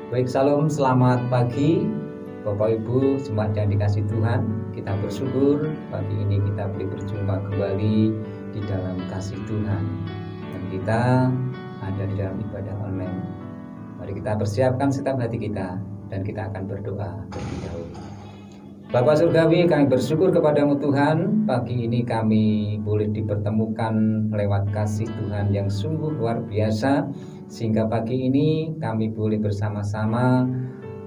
Baik, salam, selamat pagi Bapak Ibu jemaat yang dikasih Tuhan. Kita bersyukur pagi ini kita boleh berjumpa kembali di dalam kasih Tuhan. Dan kita ada di dalam ibadah online. Mari kita persiapkan setiap hati kita dan kita akan berdoa terlebih dahulu. Bapa Surgawi, kami bersyukur kepadamu Tuhan. Pagi ini kami boleh dipertemukan lewat kasih Tuhan yang sungguh luar biasa, sehingga pagi ini kami boleh bersama-sama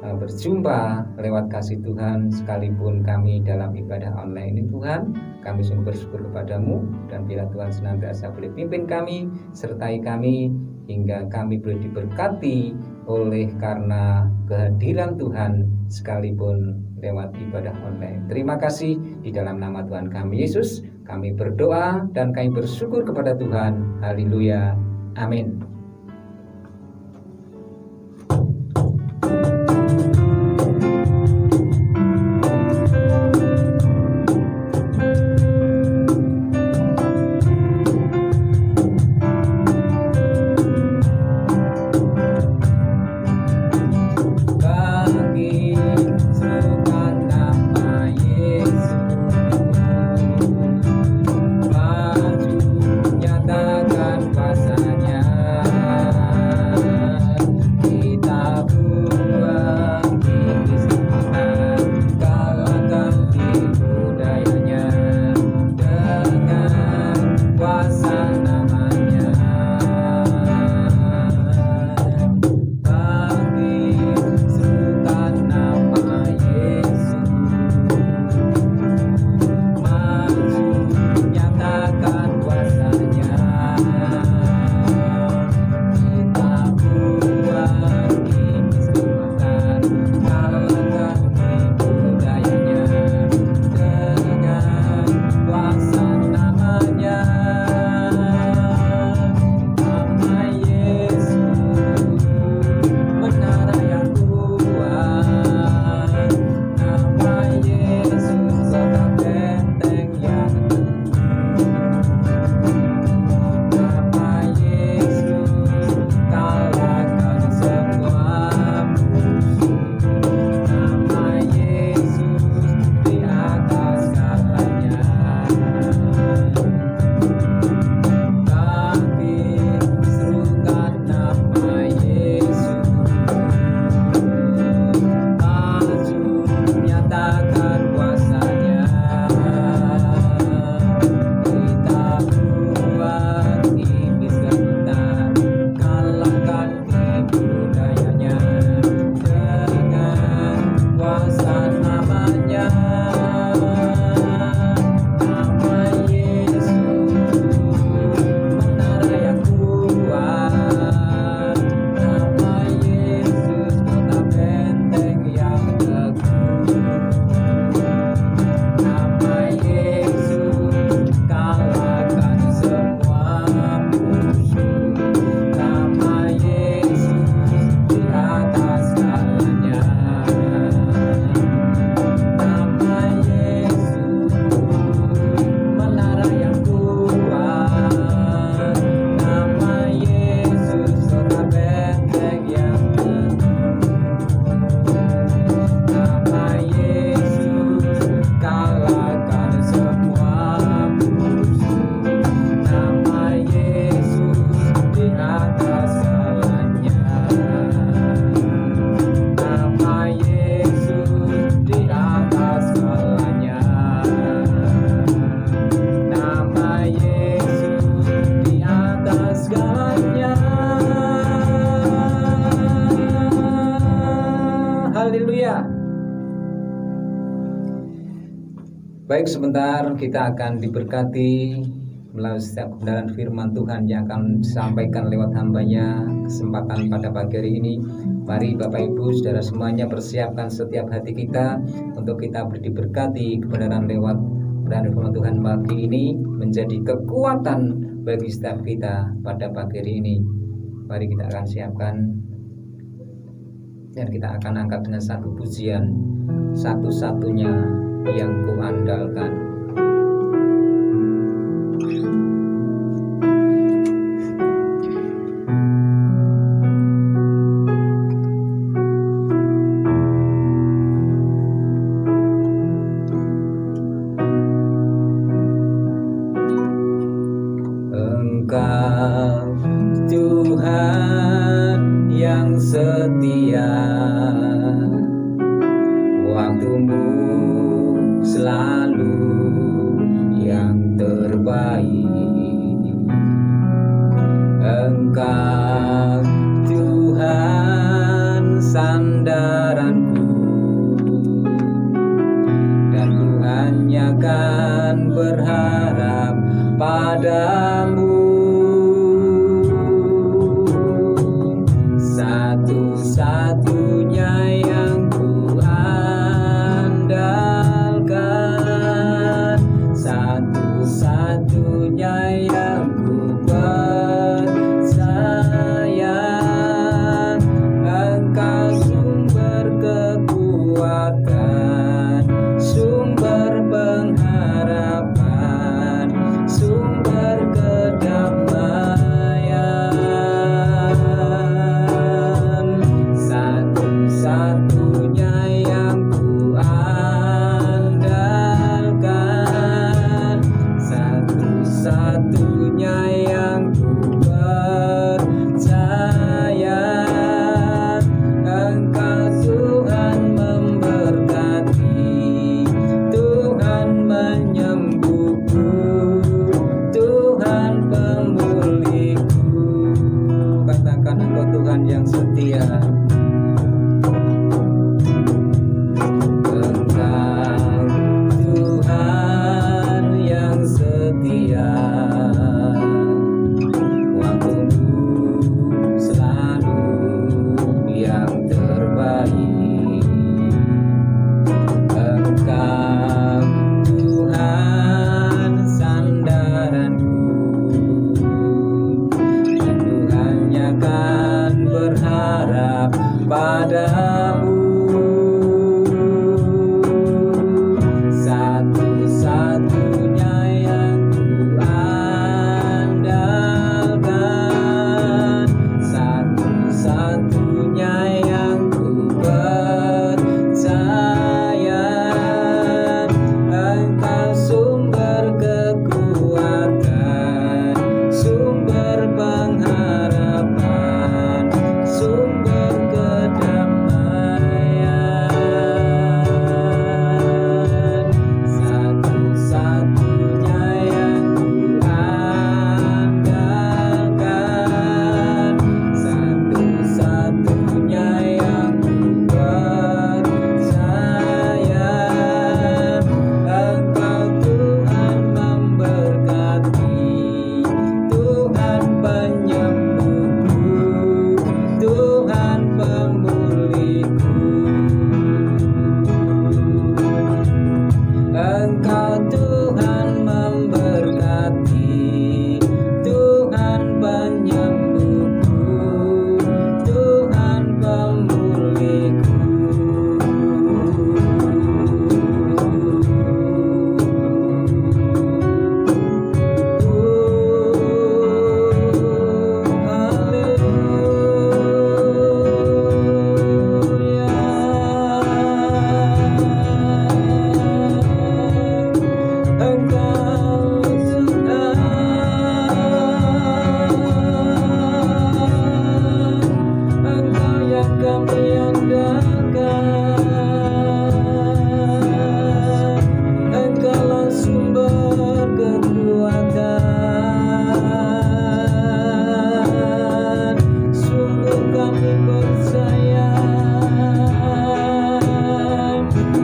berjumpa lewat kasih Tuhan. Sekalipun kami dalam ibadah online ini Tuhan, kami sungguh bersyukur kepadamu, dan bila Tuhan senantiasa boleh pimpin kami, sertai kami, hingga kami boleh diberkati oleh karena kehadiran Tuhan sekalipun lewat ibadah online. Terima kasih, di dalam nama Tuhan kami Yesus kami berdoa dan kami bersyukur kepada Tuhan. Haleluya, amin. Baik, sebentar kita akan diberkati melalui setiap kebenaran firman Tuhan yang akan disampaikan lewat hambanya. Kesempatan pada pagi hari ini, mari Bapak Ibu Saudara semuanya persiapkan setiap hati kita untuk kita diberkati kebenaran lewat kebenaran firman Tuhan pagi ini, menjadi kekuatan bagi setiap kita pada pagi hari ini. Mari kita akan siapkan dan kita akan angkat dengan satu pujian, satu-satunya yang kuandalkan. Engkau Tuhan yang setia, waktumu selalu yang terbaik. Engkau Tuhan sandaranku, dan ku hanya kan berharap padamu. Satu-satunya yang ku andalkan, satu-satunya yang ku percaya. Engkau sumber kekuatan, sumber pengharapan, sumber kedamaian. Satu-satunya yang ku andalkan, satu-satunya yang ku percaya. Engkau Tuhan memberkati, Tuhan menyembuhku, Tuhan pemulihku. Katakan Engkau Tuhan yang setia. Engkau Tuhan yang setia, waktumu selalu yang terbaik. Engkau Tuhan sandaranku, dan ku hanya kan berharap padamu. Satu-satunya yang ku andalkan, satu-satunya yang ku percaya. Engkau sumber kekuatan, sumber pengharapan, sumber kedamaian. Satu-satunya yang ku andalkan, satu-satunya yang ku percaya. Engkau Tuhan memberkati, Tuhan penyembuhku, Tuhan pemulihku. Engkau Tuhan memberkati, Tuhan penyembuhku, Tuhan pemulihku. Engkau Tuhan, Engkau yang kami andalkan. Engkaulah sumber kekuatan, sungguh kami percaya.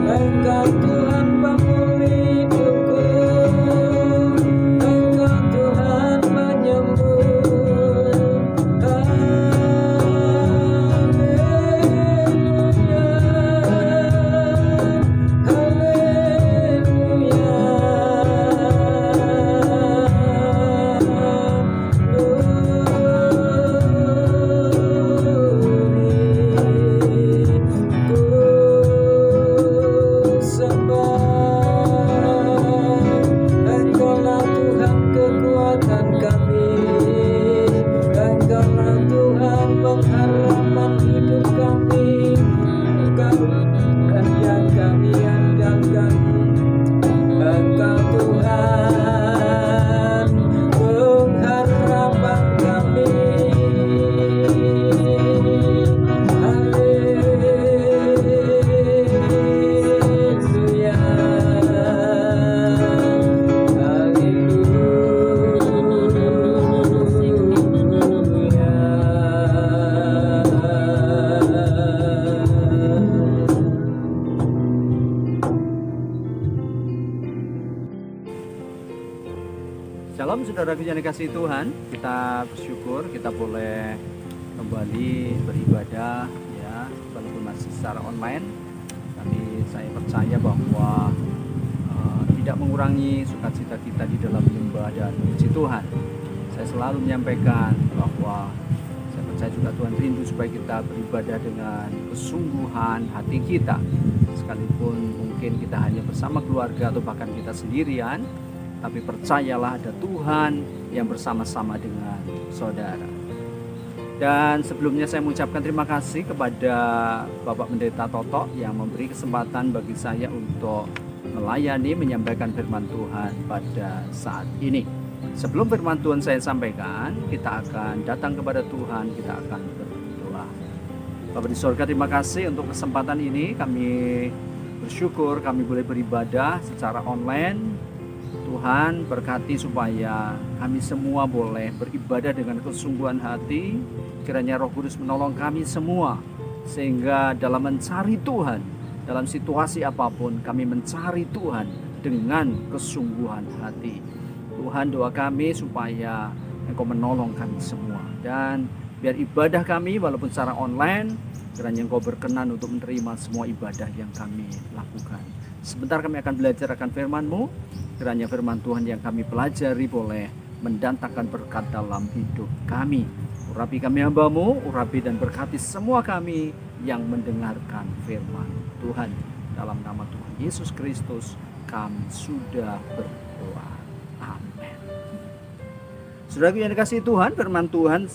Engkau Tuhan pemulih hidupku, Shalom saudaraku yang dikasihi Tuhan, kita bersyukur kita boleh kembali beribadah ya, walaupun masih secara online. Tapi saya percaya bahwa tidak mengurangi sukacita kita di dalam menyembah dan memuji Tuhan. Saya selalu menyampaikan bahwa saya percaya juga Tuhan rindu supaya kita beribadah dengan kesungguhan hati kita. Sekalipun mungkin kita hanya bersama keluarga atau bahkan kita sendirian, tapi percayalah ada Tuhan yang bersama-sama dengan saudara. Dan sebelumnya saya mengucapkan terima kasih kepada Bapak Pendeta Toto yang memberi kesempatan bagi saya untuk melayani, menyampaikan firman Tuhan pada saat ini. Sebelum firman Tuhan saya sampaikan, kita akan datang kepada Tuhan, kita akan berdoa. Bapak di surga, terima kasih untuk kesempatan ini. Kami bersyukur kami boleh beribadah secara online. Tuhan berkati supaya kami semua boleh beribadah dengan kesungguhan hati. Kiranya Roh Kudus menolong kami semua, sehingga dalam mencari Tuhan, dalam situasi apapun kami mencari Tuhan dengan kesungguhan hati. Tuhan, doa kami supaya Engkau menolong kami semua, dan biar ibadah kami walaupun secara online, kiranya Engkau berkenan untuk menerima semua ibadah yang kami lakukan. Sebentar kami akan belajar akan firman-Mu. Kiranya firman Tuhan yang kami pelajari boleh mendatangkan berkat dalam hidup kami. Urapi kami hamba-Mu, urapi dan berkati semua kami yang mendengarkan firman Tuhan. Dalam nama Tuhan Yesus Kristus kami sudah berdoa. Amin. Saudaraku yang dikasihi Tuhan, firman Tuhan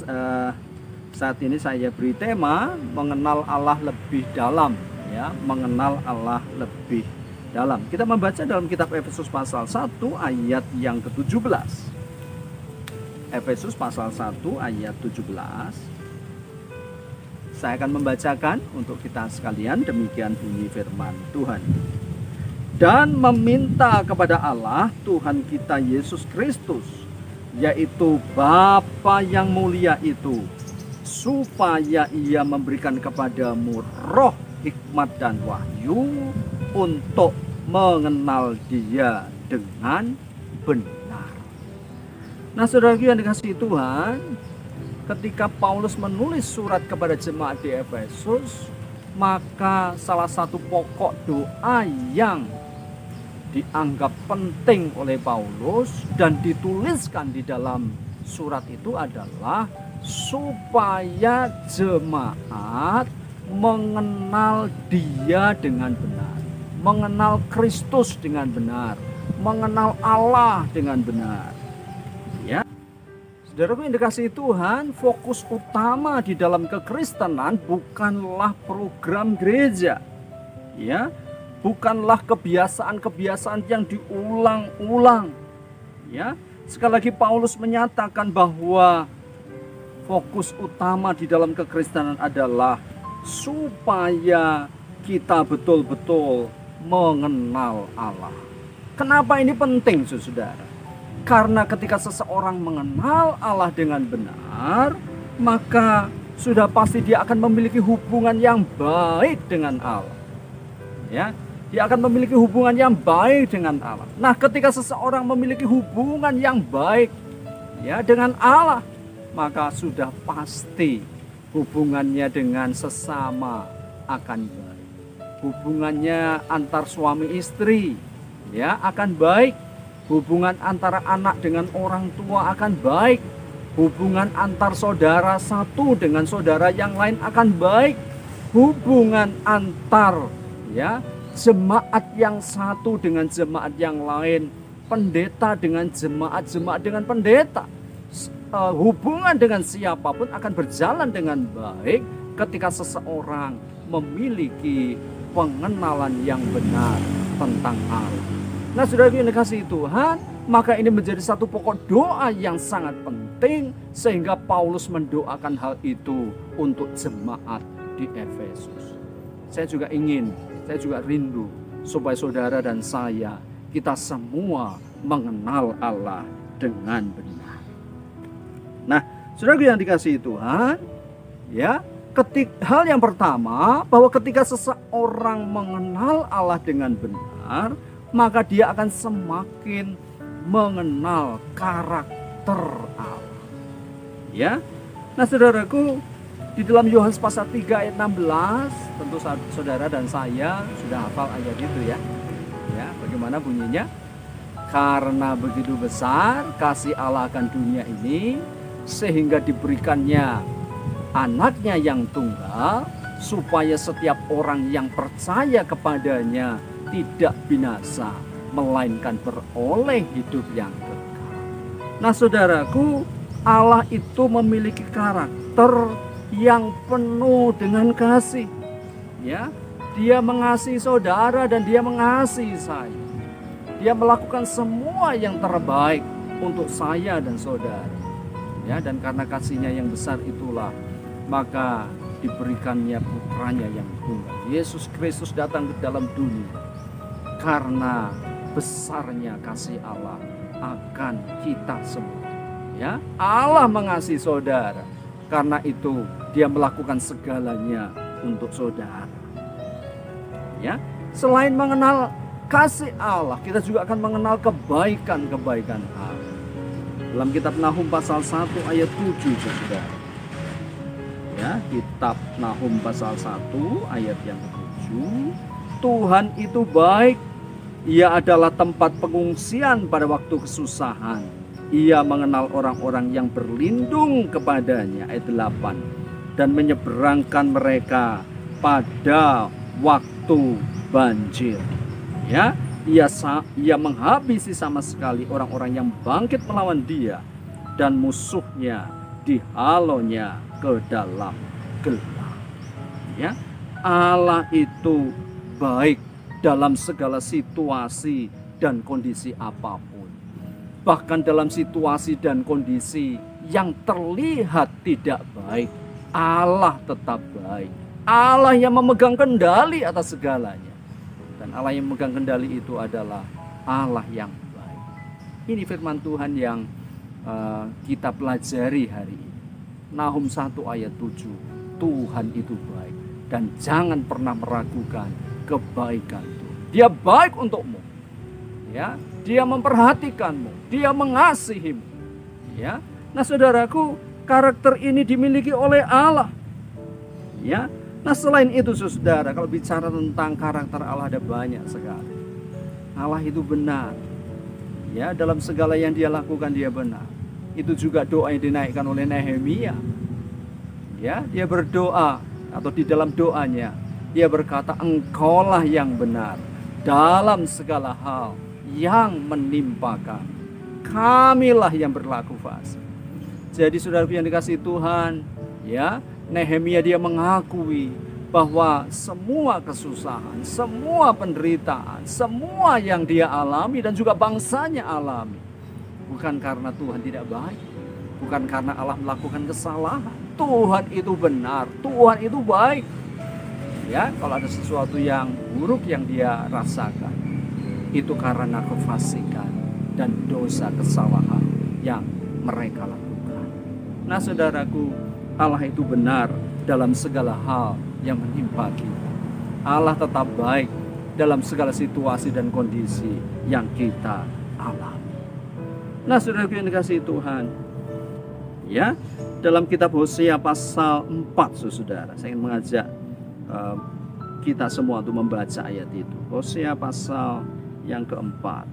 saat ini saya beri tema mengenal Allah lebih dalam, ya, mengenal Allah lebih dalam. Kita membaca dalam kitab Efesus pasal 1 ayat yang ke-17. Efesus pasal 1 ayat 17. Saya akan membacakan untuk kita sekalian, demikian bunyi firman Tuhan. Dan meminta kepada Allah Tuhan kita Yesus Kristus, yaitu Bapa yang mulia itu, supaya Ia memberikan kepadamu roh hikmat dan wahyu untuk mengenal Dia dengan benar. Nah, saudaraku yang dikasihi Tuhan, ketika Paulus menulis surat kepada jemaat di Efesus, maka salah satu pokok doa yang dianggap penting oleh Paulus dan dituliskan di dalam surat itu adalah supaya jemaat mengenal Dia dengan benar, mengenal Kristus dengan benar, mengenal Allah dengan benar. Ya, saudaraku yang dikasihi Tuhan, fokus utama di dalam kekristenan bukanlah program gereja, ya, bukanlah kebiasaan-kebiasaan yang diulang-ulang. Ya, sekali lagi Paulus menyatakan bahwa fokus utama di dalam kekristenan adalah supaya kita betul-betul mengenal Allah. Kenapa ini penting, saudara? Karena ketika seseorang mengenal Allah dengan benar, maka sudah pasti dia akan memiliki hubungan yang baik dengan Allah. Ya, dia akan memiliki hubungan yang baik dengan Allah. Nah, ketika seseorang memiliki hubungan yang baik, ya, dengan Allah, maka sudah pasti hubungannya dengan sesama akan baik. Hubungannya antar suami istri, ya, akan baik. Hubungan antara anak dengan orang tua akan baik. Hubungan antar saudara satu dengan saudara yang lain akan baik. Hubungan antar, ya, jemaat yang satu dengan jemaat yang lain, pendeta dengan jemaat, jemaat dengan pendeta, hubungan dengan siapapun akan berjalan dengan baik ketika seseorang memiliki pengenalan yang benar tentang Allah. Nah, saudara yang dikasihi Tuhan, maka ini menjadi satu pokok doa yang sangat penting, sehingga Paulus mendoakan hal itu untuk jemaat di Efesus. Saya juga rindu supaya saudara dan saya, kita semua mengenal Allah dengan benar. Nah, saudara yang dikasihi Tuhan, ya, hal yang pertama, bahwa ketika seseorang mengenal Allah dengan benar, maka dia akan semakin mengenal karakter Allah. Ya. Nah, saudaraku, di dalam Yohanes pasal 3 ayat 16, tentu saudara dan saya sudah hafal ayat itu ya. Ya, bagaimana bunyinya? Karena begitu besar kasih Allah akan dunia ini, sehingga diberikannya anaknya yang tunggal, supaya setiap orang yang percaya kepadanya tidak binasa, melainkan beroleh hidup yang kekal. Nah, saudaraku, Allah itu memiliki karakter yang penuh dengan kasih. Ya, Dia mengasihi saudara dan Dia mengasihi saya. Dia melakukan semua yang terbaik untuk saya dan saudara. Ya, dan karena kasihnya yang besar itulah, maka diberikannya putranya yang tunggal. Yesus Kristus datang ke dalam dunia karena besarnya kasih Allah akan kita semua. Ya, Allah mengasihi saudara. Karena itu Dia melakukan segalanya untuk saudara. Ya, selain mengenal kasih Allah, kita juga akan mengenal kebaikan-kebaikan Allah. Dalam kitab Nahum pasal 1 ayat 7, saudara. Ya, kitab Nahum pasal 1 ayat yang 7. Tuhan itu baik. Ia adalah tempat pengungsian pada waktu kesusahan. Ia mengenal orang-orang yang berlindung kepadanya. Ayat 8. Dan menyeberangkan mereka pada waktu banjir. Ya, ia menghabisi sama sekali orang-orang yang bangkit melawan Dia, dan musuhnya dihalaunya ke dalam gelap. Ya, Allah itu baik dalam segala situasi dan kondisi apapun. Bahkan dalam situasi dan kondisi yang terlihat tidak baik, Allah tetap baik. Allah yang memegang kendali atas segalanya. Dan Allah yang memegang kendali itu adalah Allah yang baik. Ini firman Tuhan yang kita pelajari hari ini. Nahum 1 ayat 7. Tuhan itu baik. Dan jangan pernah meragukan kebaikan Tuhan. Dia baik untukmu. Ya, Dia memperhatikanmu. Dia mengasihimu. Ya. Nah, saudaraku, karakter ini dimiliki oleh Allah. Ya. Nah, selain itu saudara, kalau bicara tentang karakter Allah ada banyak sekali. Allah itu benar. Ya, dalam segala yang Dia lakukan Dia benar. Itu juga doa yang dinaikkan oleh Nehemia. Ya, dia berdoa atau di dalam doanya dia berkata, Engkaulah yang benar dalam segala hal yang menimpa kami. Kamilah yang berlaku fasik. Jadi saudaraku yang dikasihi Tuhan, ya, Nehemia dia mengakui bahwa semua kesusahan, semua penderitaan, semua yang dia alami dan juga bangsanya alami, bukan karena Tuhan tidak baik, bukan karena Allah melakukan kesalahan. Tuhan itu benar, Tuhan itu baik. Ya, kalau ada sesuatu yang buruk yang dia rasakan, itu karena kefasikan dan dosa kesalahan yang mereka lakukan. Nah, saudaraku, Allah itu benar dalam segala hal yang menimpa kita. Allah tetap baik dalam segala situasi dan kondisi yang kita alami. Nah, saudaraku yang dikasihi Tuhan, ya, dalam kitab Hosea pasal 4, saudara, saya ingin mengajak kita semua untuk membaca ayat itu. Hosea pasal yang keempat,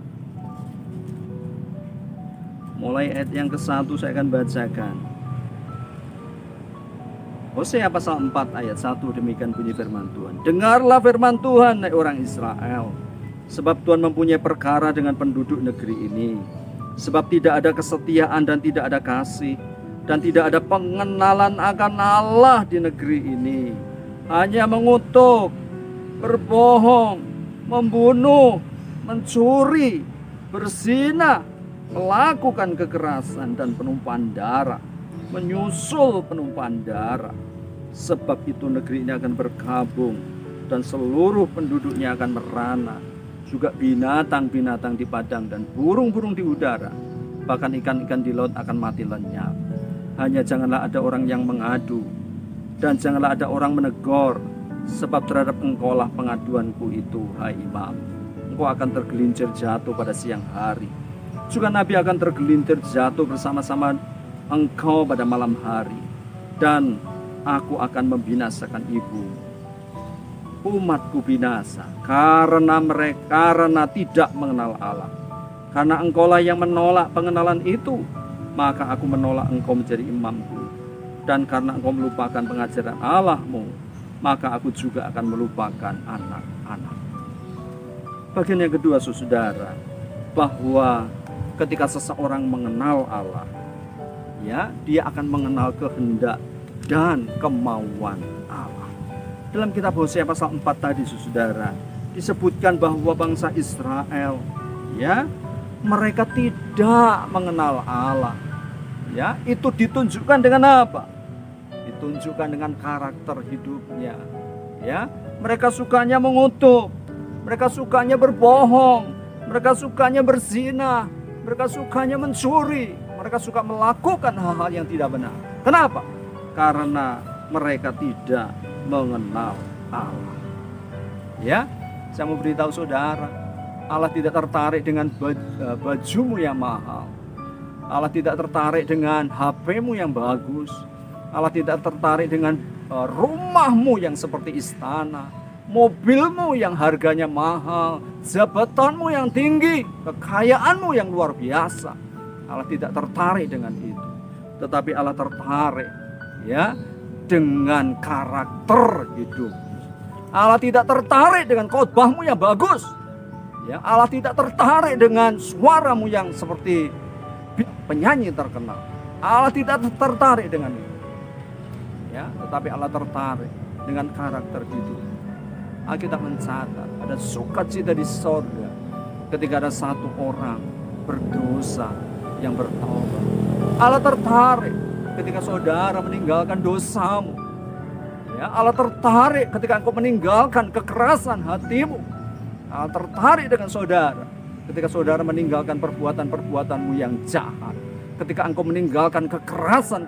mulai ayat yang ke-1 saya akan bacakan. Hosea pasal 4 ayat 1, demikian bunyi firman Tuhan. Dengarlah firman Tuhan, hai orang Israel, sebab Tuhan mempunyai perkara dengan penduduk negeri ini. Sebab tidak ada kesetiaan dan tidak ada kasih, dan tidak ada pengenalan akan Allah di negeri ini. Hanya mengutuk, berbohong, membunuh, mencuri, berzina, melakukan kekerasan dan penumpahan darah, menyusul penumpahan darah. Sebab itu negeri ini akan berkabung dan seluruh penduduknya akan merana. Juga binatang-binatang di padang dan burung-burung di udara, bahkan ikan-ikan di laut akan mati lenyap. Hanya janganlah ada orang yang mengadu, dan janganlah ada orang menegur, sebab terhadap engkaulah pengaduanku itu, hai imam. Engkau akan tergelincir jatuh pada siang hari, juga Nabi akan tergelintir jatuh bersama-sama engkau pada malam hari, dan aku akan membinasakan ibu. Umatku binasa karena tidak mengenal Allah. Karena engkaulah yang menolak pengenalan itu, maka aku menolak engkau menjadi imamku. Dan karena engkau melupakan pengajaran Allahmu, maka aku juga akan melupakan anak-anak. Bagian yang kedua, saudara, bahwa ketika seseorang mengenal Allah, ya, dia akan mengenal kehendak dan kemauan Allah. Dalam kitab Hosea pasal 4 tadi, saudara, disebutkan bahwa bangsa Israel, ya, mereka tidak mengenal Allah. Ya, itu ditunjukkan dengan apa? Ditunjukkan dengan karakter hidupnya. Ya, mereka sukanya mengutuk, mereka sukanya berbohong, mereka sukanya berzina, mereka sukanya mencuri, mereka suka melakukan hal-hal yang tidak benar. Kenapa? Karena mereka tidak mengenal Allah. Ya, saya mau beritahu saudara, Allah tidak tertarik dengan bajumu yang mahal. Allah tidak tertarik dengan HP-mu yang bagus. Allah tidak tertarik dengan rumahmu yang seperti istana, mobilmu yang harganya mahal, jabatanmu yang tinggi, kekayaanmu yang luar biasa. Allah tidak tertarik dengan itu. Tetapi Allah tertarik, ya, dengan karakter hidup. Allah tidak tertarik dengan khotbahmu yang bagus. Ya, Allah tidak tertarik dengan suaramu yang seperti penyanyi terkenal. Allah tidak tertarik dengan itu. Ya, tetapi Allah tertarik dengan karakter hidup. Alkitab mencatat ada sukacita di sorga ketika ada satu orang berdosa yang bertobat. Allah tertarik ketika saudara meninggalkan dosamu. Ya, Allah tertarik ketika engkau meninggalkan kekerasan hatimu. Allah tertarik dengan saudara ketika saudara meninggalkan perbuatan-perbuatanmu yang jahat. Ketika engkau meninggalkan kekerasan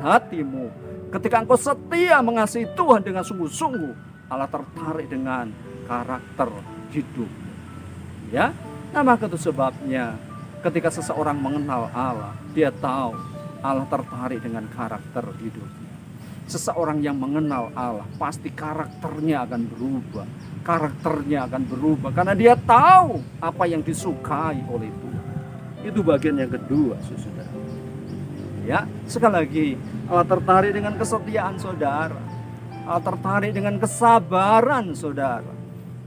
hatimu. Ketika engkau setia mengasihi Tuhan dengan sungguh-sungguh. Allah tertarik dengan karakter hidup. Ya, nah maka itu sebabnya ketika seseorang mengenal Allah, dia tahu Allah tertarik dengan karakter hidupnya. Seseorang yang mengenal Allah pasti karakternya akan berubah. Karakternya akan berubah karena dia tahu apa yang disukai oleh Tuhan. Itu bagian yang kedua, saudara. Ya, sekali lagi, Allah tertarik dengan kesetiaan saudara. Allah tertarik dengan kesabaran saudara.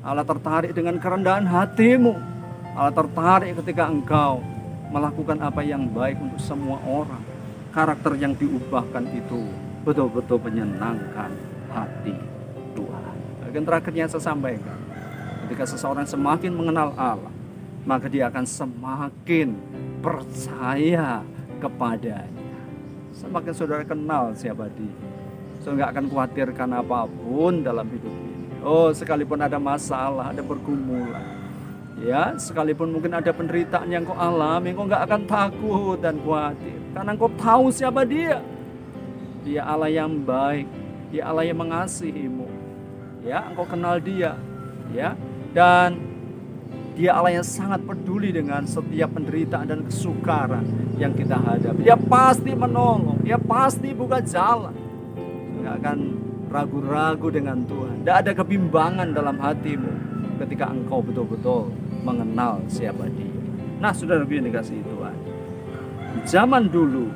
Allah tertarik dengan kerendahan hatimu. Allah tertarik ketika engkau melakukan apa yang baik untuk semua orang. Karakter yang diubahkan itu betul-betul menyenangkan hati Tuhan. Bagian terakhirnya saya sampaikan, ketika seseorang semakin mengenal Allah, maka dia akan semakin percaya kepadanya. Semakin saudara kenal siapa dia, saudara nggak akan khawatirkan apapun dalam hidup ini. Oh, sekalipun ada masalah, ada pergumulan, ya, sekalipun mungkin ada penderitaan yang kau alami, kau nggak akan takut dan khawatir, karena kau tahu siapa dia. Dia Allah yang baik, dia Allah yang mengasihimu. Ya, engkau kenal dia, ya, dan dia Allah yang sangat peduli dengan setiap penderitaan dan kesukaran yang kita hadapi. Dia pasti menolong, dia pasti buka jalan. Tidak akan ragu-ragu dengan Tuhan. Tidak ada kebimbangan dalam hatimu ketika engkau betul-betul mengenal siapa dia. Nah, saudara yang dikasihi Tuhan, zaman dulu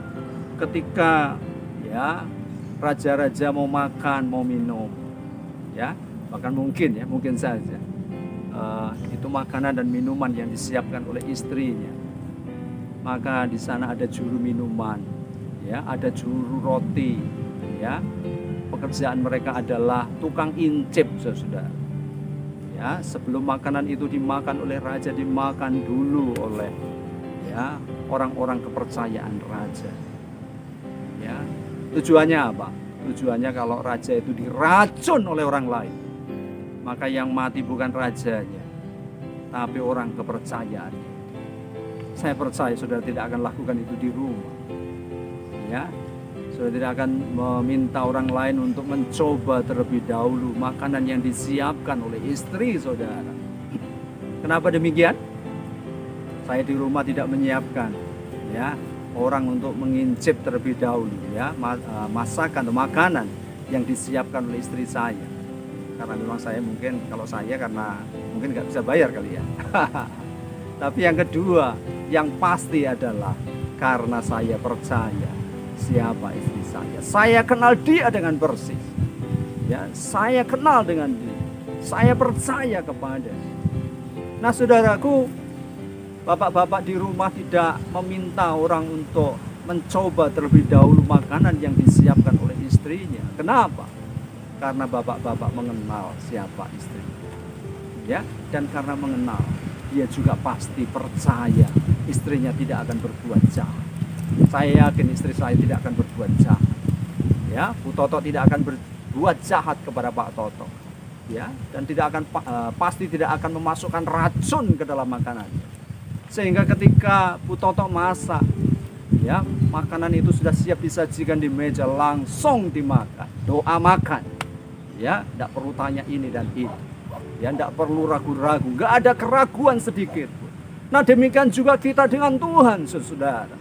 ketika, ya, raja-raja mau makan, mau minum, ya, bahkan mungkin saja itu makanan dan minuman yang disiapkan oleh istrinya. Maka di sana ada juru minuman, ya, ada juru roti, ya. Pekerjaan mereka adalah tukang incip, saudara. Ya, sebelum makanan itu dimakan oleh raja, dimakan dulu oleh, ya, orang-orang kepercayaan raja. Ya, tujuannya apa? Tujuannya kalau raja itu diracun oleh orang lain, maka yang mati bukan rajanya, tapi orang kepercayaannya. Saya percaya saudara tidak akan lakukan itu di rumah. Ya, saudara tidak akan meminta orang lain untuk mencoba terlebih dahulu makanan yang disiapkan oleh istri saudara. Kenapa demikian? Saya di rumah tidak menyiapkan ya orang untuk mengincip terlebih dahulu ya masakan atau makanan yang disiapkan oleh istri saya. Karena memang saya mungkin kalau saya karena mungkin nggak bisa bayar kali ya. Tapi yang kedua, yang pasti adalah karena saya percaya siapa istri saya. Saya kenal dia dengan persis. Ya, saya kenal dengan dia. Saya percaya kepada. Nah, saudaraku, bapak-bapak di rumah tidak meminta orang untuk mencoba terlebih dahulu makanan yang disiapkan oleh istrinya. Kenapa? Karena bapak-bapak mengenal siapa istrinya. Ya, dan karena mengenal, dia juga pasti percaya istrinya tidak akan berbuat jahat. Saya yakin istri saya tidak akan berbuat jahat. Ya, Bu Toto tidak akan berbuat jahat kepada Pak Toto. Ya, dan tidak akan pasti tidak akan memasukkan racun ke dalam makanannya. Sehingga ketika Bu Toto masak, ya, makanan itu sudah siap disajikan di meja, langsung dimakan. Doa makan. Ya, tidak perlu tanya ini dan itu. Ya, tidak perlu ragu-ragu, nggak ada keraguan sedikit. Nah, demikian juga kita dengan Tuhan, saudara.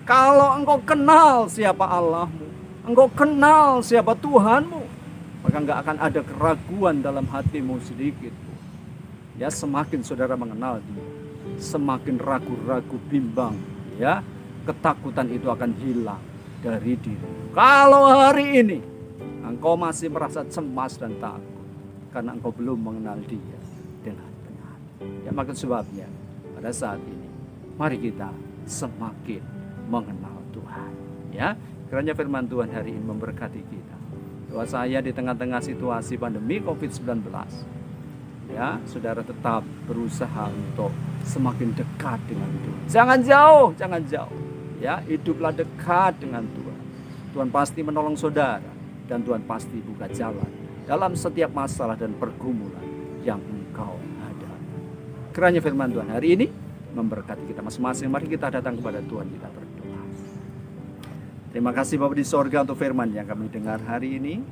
Kalau engkau kenal siapa Allahmu, engkau kenal siapa Tuhanmu, maka nggak akan ada keraguan dalam hatimu sedikit. Ya, semakin saudara mengenal dia, semakin ragu-ragu, bimbang, ya, ketakutan itu akan hilang dari diri. Kalau hari ini engkau masih merasa cemas dan takut karena engkau belum mengenal dia dengan benar, ya, maka sebabnya pada saat ini mari kita semakin mengenal Tuhan. Ya, kiranya firman Tuhan hari ini memberkati kita. Doa saya di tengah-tengah situasi pandemi COVID-19, ya, saudara tetap berusaha untuk semakin dekat dengan Tuhan. Jangan jauh, jangan jauh. Ya, hiduplah dekat dengan Tuhan. Tuhan pasti menolong saudara dan Tuhan pasti buka jalan dalam setiap masalah dan pergumulan yang engkau hadapi. Kiranya firman Tuhan hari ini memberkati kita masing-masing. Mari kita datang kepada Tuhan, kita berdoa. Terima kasih Bapa di sorga untuk firman yang kami dengar hari ini.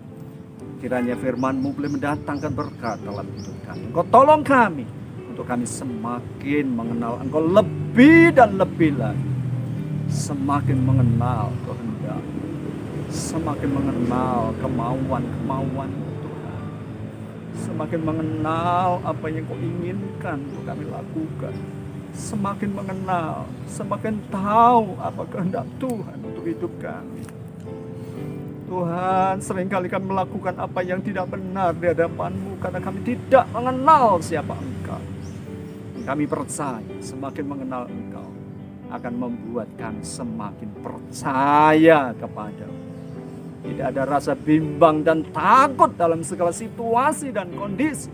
Kiranya firman-Mu boleh mendatangkan berkat dalam hidup kami. Engkau tolong kami untuk kami semakin mengenal Engkau lebih dan lebih lagi. Semakin mengenal kehendak, semakin mengenal kemauan-kemauan Tuhan, semakin mengenal apa yang Kau inginkan untuk kami lakukan, semakin mengenal, semakin tahu apa kehendak Tuhan untuk hidup kami. Tuhan, seringkali kami melakukan apa yang tidak benar di hadapan-Mu karena kami tidak mengenal siapa Engkau. Kami percaya semakin mengenal Engkau akan membuat kami semakin percaya kepada-Mu. Tidak ada rasa bimbang dan takut dalam segala situasi dan kondisi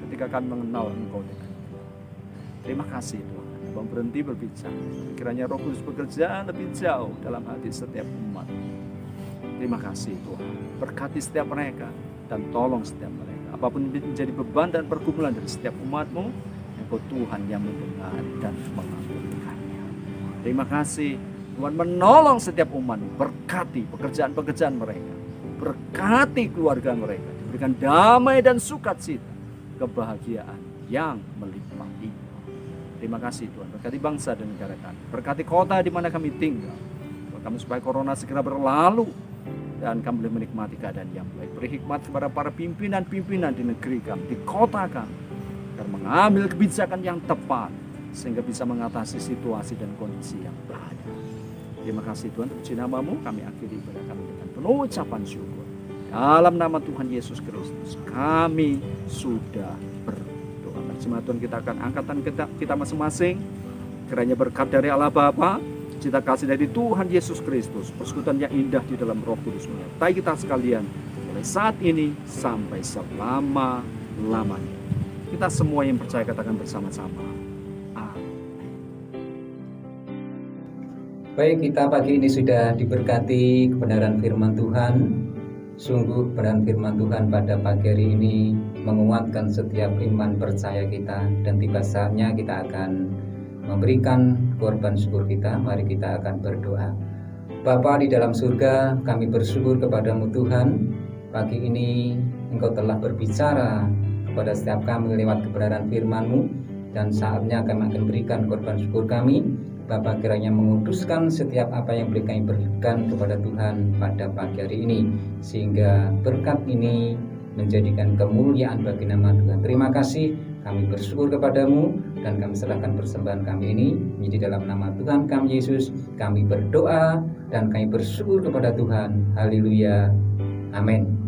ketika kami mengenal Engkau dengan Tuhan. Terima kasih Tuhan. Bang berhenti berbicara. Kiranya Roh Kudus bekerja lebih jauh dalam hati setiap umat. Terima kasih Tuhan. Berkati setiap mereka dan tolong setiap mereka. Apapun menjadi beban dan pergumulan dari setiap umat-Mu, Engkau Tuhan yang mendengar dan mengampunkannya. Terima kasih Tuhan menolong setiap umat. Berkati pekerjaan-pekerjaan mereka. Berkati keluarga mereka. Berikan damai dan sukacita, kebahagiaan yang melimpah. Terima kasih Tuhan. Berkati bangsa dan negara kami. Berkati kota di mana kami tinggal. Doa kami supaya corona segera berlalu dan kami boleh menikmati keadaan yang baik. Beri hikmat kepada para pimpinan-pimpinan di negeri kami, di kota kami, agar mengambil kebijakan yang tepat sehingga bisa mengatasi situasi dan kondisi yang ada. Terima kasih Tuhan. Puji nama-Mu. Kami akhiri ibadah kami dengan penuh ucapan syukur. Dalam nama Tuhan Yesus Kristus kami sudah berdoa. Bersama Tuhan kita akan angkatan kita masing-masing. Kiranya berkat dari Allah Bapa, cinta kasih dari Tuhan Yesus Kristus, persekutuan yang indah di dalam Roh Kudus menyertai kita sekalian mulai saat ini sampai selama-lamanya. Kita semua yang percaya katakan bersama-sama. Baik, kita pagi ini sudah diberkati kebenaran firman Tuhan. Sungguh kebenaran firman Tuhan pada pagi hari ini menguatkan setiap iman percaya kita. Dan tiba saatnya kita akan memberikan korban syukur kita. Mari kita akan berdoa. Bapa di dalam surga, kami bersyukur kepada-Mu Tuhan. Pagi ini Engkau telah berbicara kepada setiap kami lewat kebenaran firman-Mu. dan saatnya kami akan berikan korban syukur kami. Bapa kiranya menguduskan setiap apa yang boleh kami berikan kepada Tuhan pada pagi hari ini, sehingga berkat ini menjadikan kemuliaan bagi nama Tuhan. Terima kasih, kami bersyukur kepadamu, dan kami serahkan persembahan kami ini menjadi dalam nama Tuhan kami Yesus. Kami berdoa dan kami bersyukur kepada Tuhan. Haleluya. Amin.